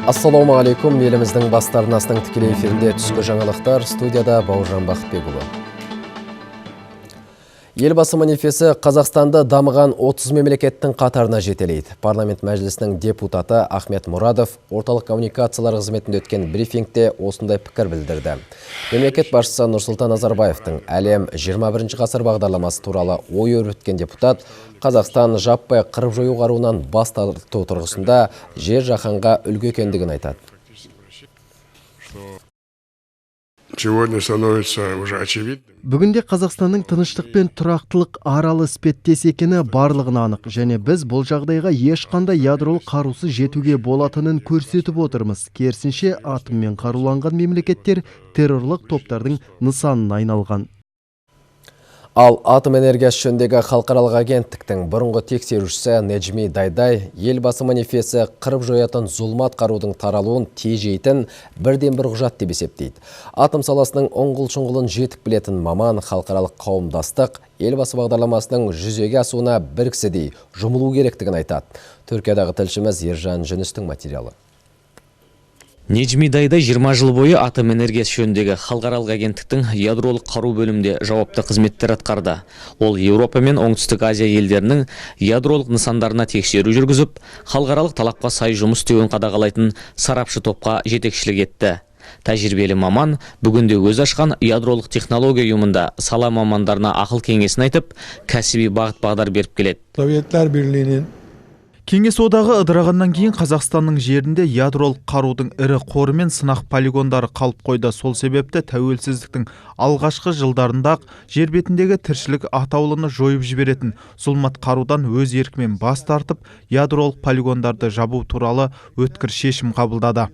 Ассаламу алейкум, еліміздің бастарынастың тікелей эфирінде түскі жаңалықтар, студияда Бауыржан Бақытбекұлы. Елбасы манифесі Қазақстанды дамыған 30 мемлекеттің қатарына жетелейді. Парламент мәжілісінің депутаты Ахмет Мұрадов орталық коммуникациялар қызметінде өткен брифингте осындай пікір білдірді. Мемлекет басшысы Нұрсұлтан Назарбаевтың әлем 21 ғасыр бағдарламасы туралы ой өрбіткен депутат Қазақстан жаппай қырып-жою қаруынан бас тарту тұрғысында жер жаһанға үлгі екендігін айтады. Сегодня становится уже очевидным. Бүгінде Қазақстанның тыныштық пен тұрақтылық аралы іспеттес екені барлығына анық, және біз бұл жағдайға ешқандай ядролық қарусыз жетуге болатынын көрсетіп отырмыз. Керісінше, атоммен қаруланған мемлекеттер террорлық топтардың нысанына айналған. Ал атом энергиясы жөніндегі халықаралық агенттіктің бұрынғы тексерушісі Неджми Дайдай елбасы манифесі қырып жоятын зұлмат қарудың таралуын тежейтін бірден-бір құжат деп есептейді. Атом саласының оңғыл-шұңғылын жетік білетін маман халықаралық қауымдастық елбасы бағдарламасының жүзеге асуына бір кісідей жұмылу керектігін айтады. Түркиядағы тілшіміз Ержан Жүністің материалы. Неджми Дайдай 20 жыл бойы атом энергиясы жөніндегі халықаралық агенттіктің ядролық қару бөлімінде жауапты қызметтер атқарды. Ол Еуропа мен Оңтүстік Азия елдерінің ядролық нысандарына тексеру жүргізіп, халықаралық талапқа сай жұмыс істеуін қадағалайтын сарапшы топқа жетекшілік етті. Тәжірибелі маман бүгінде өз ашқан ядролық технология ұйымында сала мамандарына ақыл кеңесін айтып, кәсіби бағыт-бағдар беріп келеді. Советлер Бірлігінің Кеңес одағы ыдырағаннан кейін Қазақстанның жерінде ядролық қарудың ірі қоры мен сынақ полигондары қалып қойды. Сол себепті тәуелсіздіктің алғашқы жылдарында жер бетіндегі тіршілік атаулыны жойып жіберетін зұлмат қарудан өз еркімен бас тартып, ядролық полигондарды жабу туралы өткір шешім қабылдады.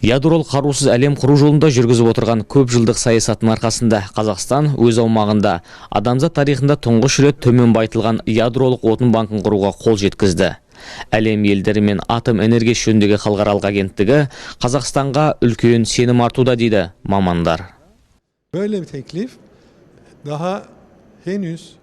Ядролық қарусыз әлем құру жолында жүргізіп отырған көп жылдық саясаттың арқасында Қазақстан өз аумағында адамзат тарихында тұңғыш рет төмен байытылған ядролық отын банкін құруға қол жеткізді. Әлем елдері мен атом энергиясы жөніндегі халықаралық агенттігі Қазақстанға үлкен сенім артуда дейді мамандар. böyle bir teklif daha henüz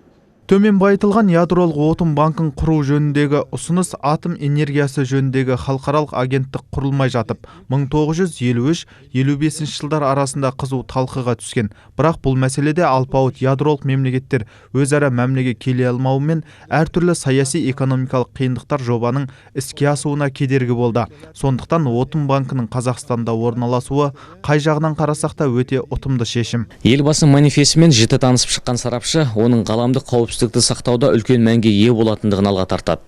Төмен байытылған ядролық отын банкін құру жөніндегі ұсыныс атом энергиясы жөніндегі халықаралық агенттік құрылмай жатып, 1953-55 жылдар арасында қызу талқыға түскен. Бірақ бұл мәселеде алпауыт ядролық мемлекеттер өзара мәмілеге келе алмауымен әртүрлі саяси экономикалық қиындықтар жобаның іске асуына кедергі болды. Сондықтан отын банкінің Қазақстанда орналасуы қай жағынан қарасақ та өте ұтымды шешім. Елбасы манифесімен жіті танысып шыққан сарапшы оның ғаламдық қауіпсіздікті сақтауда үлкен мәнге ие болатындығын алға тартады.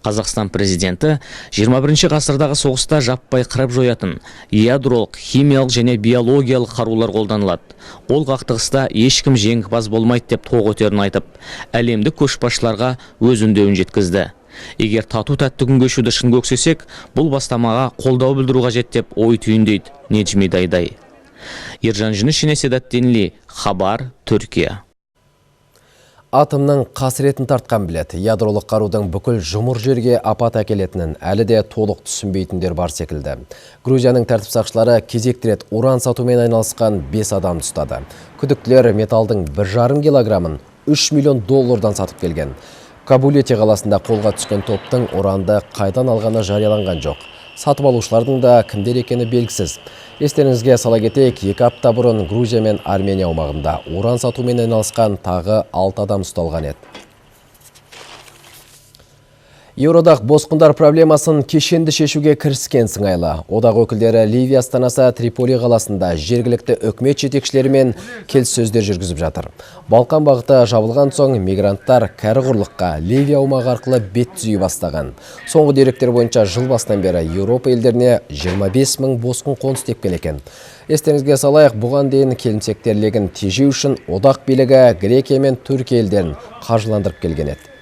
Қазақстан президенті 21 ғасырдағы соғыста жаппай қырып жоятын ядролық, химиялық және биологиялық қарулар қолданылады. Ол қақтығыста ешкім жеңімпаз болмайды деп тоқ өтерін айтып, әлемдік көшбасшыларға өз үндеуін жеткізді. Егер тату-тәтті күн кешуді шын көксесек, бұл бастамаға қолдау білдіру қажет деп ой түйіндейді Неджми Дайдай. Ержан Жүніс, Седат Денли, Хабар, Түркия. Атомның қасіретін тартқан білет. Ядролық қарудың бүкіл жұмыр жерге апат әкелетінін әлі де толық түсінбейтіндер бар секілді. Грузияның тәртіп сақшылары кезекті рет уран сатумен айналысқан 5 адам ұстады. Күдіктілер металдың 1,5 килограммын 3 миллион доллардан сатып келген. Кабулете қаласында қолға түскен топтың уранды қайдан алғаны жарияланған жоқ. Сатып алушылардың да кімдер екені белгісіз. Естеріңізге сала кетейік, 2 апта бұрын Грузия мен Армения аумағында уран сатумен айналысқан тағы 6 адам ұсталған еді. Еуроодақ босқындар проблемасын кешенді шешуге кіріскен сыңайлы. Одақ өкілдері Ливия астанасы Триполи қаласында жергілікті үкімет жетекшілерімен келіссөздер жүргізіп жатыр. Балқан бағыты жабылған соң мигранттар кәрі құрлыққа Ливия аумағы арқылы бет түзей бастаған. Соңғы деректер бойынша жыл басынан бері Еуропа елдеріне 25 мың босқын қоныс тепкен екен. Естеріңізге салайық, бұған дейін келімсектер легін тежеу үшін одақ билігі Грекия мен Түркия елдерін қаржыландырып келген еді.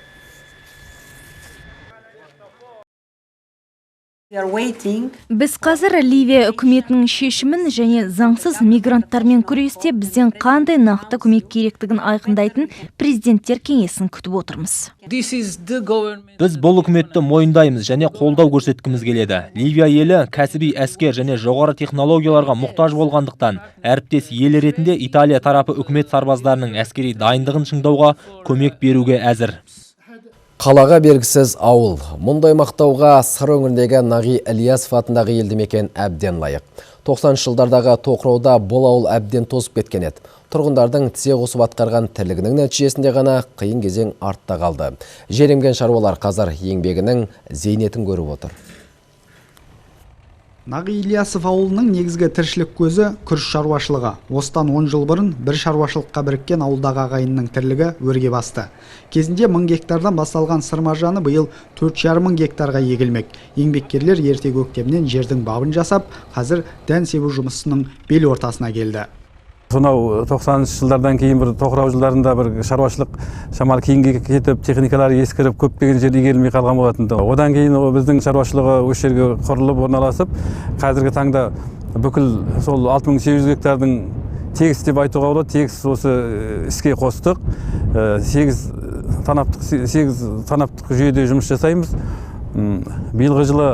Біз қазір Ливия үкіметінің шешімін және заңсыз мигранттармен күресте бізден қандай нақты көмек керектігін айқындайтын президенттер кеңесін күтіп отырмыз. Біз бұл үкіметті мойындаймыз және қолдау көрсеткіміз келеді. Ливия елі кәсіби әскер және жоғары технологияларға мұқтаж болғандықтан, әріптес ел ретінде Италия тарапы үкімет сарбаздарының әскери дайындығын шыңдауға көмек беруге әзір. Қалаға бергісіз ауыл. Мұндай мақтауға Сыр өңіріндегі Нағи Ілиясов атындағы елді мекен әбден лайық. 90 жылдардағы тоқырауда бұл ауыл әбден тозып кеткен еді. Тұрғындардың тізе қосып атқарған тірлігінің нәтижесінде ғана қиын кезең артта қалды. Жер емген шаруалар қазір еңбегінің зейнетін көріп отыр. Нағи Ілиясов ауылының негізгі тіршілік көзі күріш шаруашылығы. Осыдан 10 жыл бұрын бір шаруашылыққа біріккен ауылдағы ағайынның тірлігі өрге басты. Кезінде 1000 гектардан басталған сыр маржаны биыл 4,5 гектарға егілмек. Еңбеккерлер ерте көктемнен жердің бабын жасап, қазір дән себу жұмысының бел ортасына келді. Сонау 90 жылдардан кейін бір тоқырау жылдарында бір шаруашылық шамалы кейінге кетіп, техникалары ескіріп, көптеген жер игерілмей қалған болатын. Одан кейін біздің шаруашылығы осы жерге құрылып орналасып, қазіргі таңда бүкіл сол 6800 гектардың тегіс деп айтуға болады, тегіс осы іске қостық. 8 танаптық жүйеде жұмыс жасаймыз. Биылғы жылы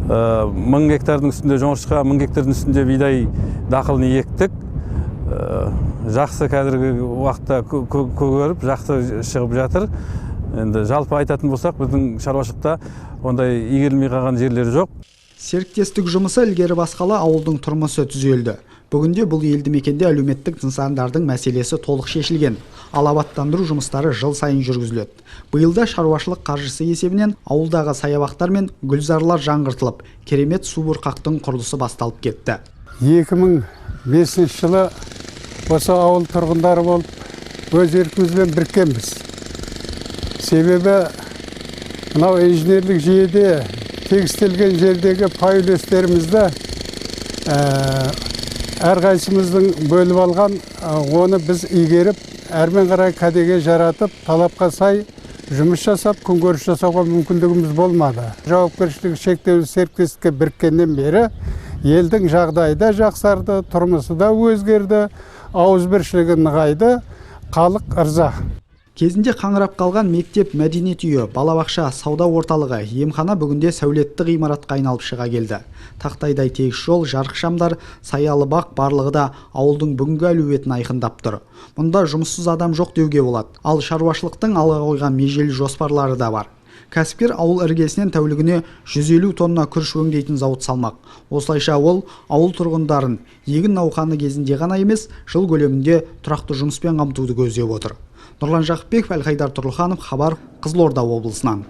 1000 гектардың үстінде жоңышқа, 1000 гектардың үстінде бидай дақылын ектік. Жақсы қазіргі уақытта көгеріп, жақсы шығып жатыр. Енді жалпы айтатын болсақ, біздің шаруашылықта ондай игерілмей қалған жерлер жоқ. Серіктестік жұмысы ілгері басқалы ауылдың тұрмысы түзелді. Бүгінде бұл елді мекенде әлеуметтік нысандардың мәселесі толық шешілген. Ал абаттандыру жұмыстары жыл сайын жүргізіледі. Биылда шаруашылық қаржысы есебінен ауылдағы саябақтар мен гүлзарлар жаңғыртылып, керемет су бұрқақтың құрылысы басталып кетті. 2005 жылы осы ауыл тұрғындары болып, өз еркімізбен біріккенбіз. Себебі мынау инженерлік жүйеде тегістелген жердегі пай үлестерімізді әрқайсымыздың бөліп алған, оны біз игеріп, әрмен қарай кәдеге жаратып, талапқа сай жұмыс жасап, күнкөріс жасауға мүмкіндігіміз болмады. Жауапкершілігі шектеулі серіктестікке біріккеннен бері елдің жағдайы да жақсарды, тұрмысы да өзгерді, ауызбіршілігі нығайды, халық ырза. Кезінде қаңырап қалған мектеп, мәдениет үйі, балабақша, сауда орталығы, емхана бүгінде сәулетті ғимаратқа айналып шыға келді. Тақтайдай тегіс жол, жарық шамдар, саялы бақ барлығы да ауылдың бүгінгі әлеуетін айқындап тұр. Мұнда жұмыссыз адам жоқ деуге болады. Ал шаруашылықтың алға қойған межелі жоспарлары да бар. Кәсіпкер ауыл іргесінен тәулігіне 150 тонна күріш өңдейтін зауыт салмақ. Осылайша ол ауыл тұрғындарын егін науқаны кезінде ғана емес, жыл көлемінде тұрақты жұмыспен қамтуды көздеп отыр. Нұрлан Жақыпбеков, Әлхайдар Тұрлыханов, Хабар, Қызылорда облысынан.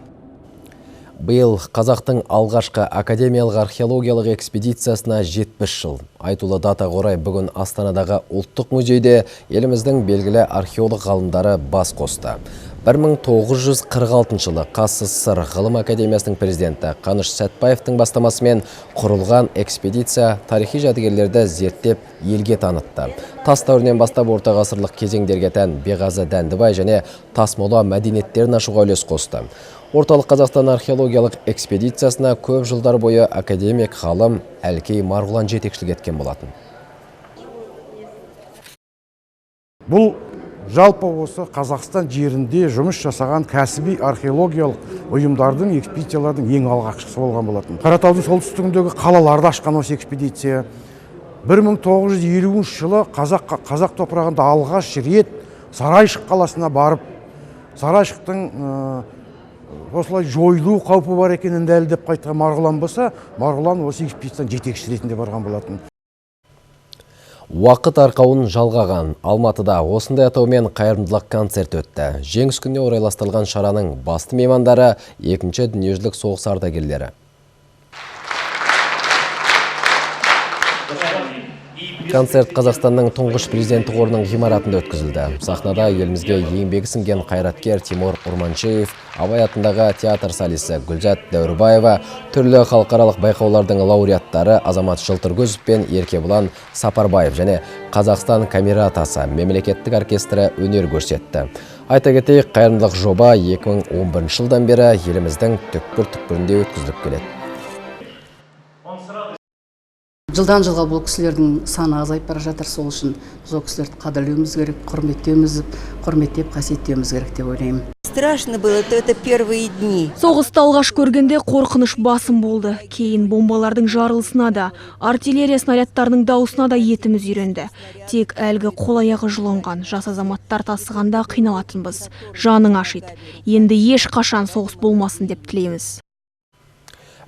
Биыл қазақтың алғашқы академиялық археологиялық экспедициясына 70 жыл. Айтулы дата орай бүгін Астанадағы ұлттық музейде еліміздің белгілі археолог ғалымдары бас қосты. 1946 жылы КССР ғылым академиясының президенті Қаныш Сәтбаевтың бастамасымен құрылған экспедиция тарихи жәдігерлерді зерттеп елге танытты. Тас дәуірінен бастап орта ғасырлық кезеңдерге тән Беғазы Дәндібай және Тасмола мәдениеттерін ашуға үлес қосты. Орталық Қазақстан археологиялық экспедициясына көп жылдар бойы академик ғалым Әлкей Марғұлан жетекшілік еткен болатын. Бұл жалпы осы Қазақстан жерінде жұмыс жасаған кәсіби археологиялық ұйымдардың, экспедициялардың ең алғашқысы болған болатын. Қаратаудың солтүстігіндегі қалаларды ашқан осы экспедиция 1950 жылы қазақ топырағында алғаш рет Сарайшық қаласына барып, Сарайшықтың осылай жойылу қаупі бар екенін дәлелдеп қайтқан Марғұлан болса, Марғұлан осы экспедицияның жетекшісі ретінде барған болатын. Уақыт арқауын жалғаған Алматыда осындай атаумен қайырымдылық концерт өтті. Жеңіс күніне орайластырылған шараның басты меймандары екінші дүниежүзілік соғыс ардагерлері. Концерт Қазақстанның тұңғыш президенті қорының ғимаратында өткізілді. Сахнада елімізге еңбегі сіңген қайраткер Тимур Урманчеев, Абай атындағы театр солисі Гүлзат Дәуірбаева, түрлі халықаралық байқаулардың лауреаттары Азамат Жылтыркөзов пен Еркебұлан Сапарбаев және Қазақстан камератасы мемлекеттік оркестрі өнер көрсетті. Айта кетейік, қайырымдылық жоба 2011 жылдан бері еліміздің түкпір-түкпірінде өткізіліп келеді. Жылдан жылға бұл кісілердің саны азайып бара жатыр, сол үшін біз ол кісілерді қадірлеуіміз керек, құрметтеп, қасиеттеуіміз керек деп ойлаймын. страшно было, то это первые дни. Соғысты алғаш көргенде қорқыныш басым болды. Кейін бомбалардың жарылысына да, артиллерия снарядтарының дауысына да етіміз үйренді. Тек әлгі қол-аяғы жұлынған жас азаматтар тасығанда қиналатынбыз. Жаның ашиды. Енді еш қашан соғыс болмасын деп тілейміз.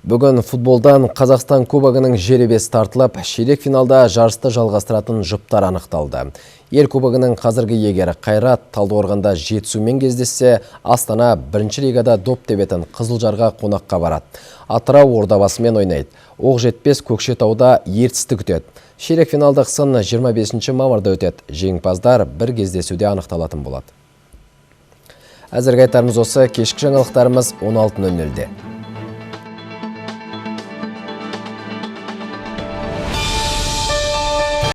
Бүгін футболдан Қазақстан кубогының жеребесі тартылып, ширек финалда жарысты жалғастыратын жұптар анықталды. Ел кубогының қазіргі егері Қайрат Талдықорғанда Жетісумен кездессе, Астана бірінші лигада доп тебетін Қызылжарға қонаққа барады. Атырау Ордабасымен ойнайды. Оқжетпес Көкшетауда Ертісті күтеді. Ширек финалдық сын 25 мамырда өтеді. Жеңімпаздар бір кездесуде анықталатын болады. Әзірге айтарымыз осы, кешкі жаңалықтарымыз 16:00-де.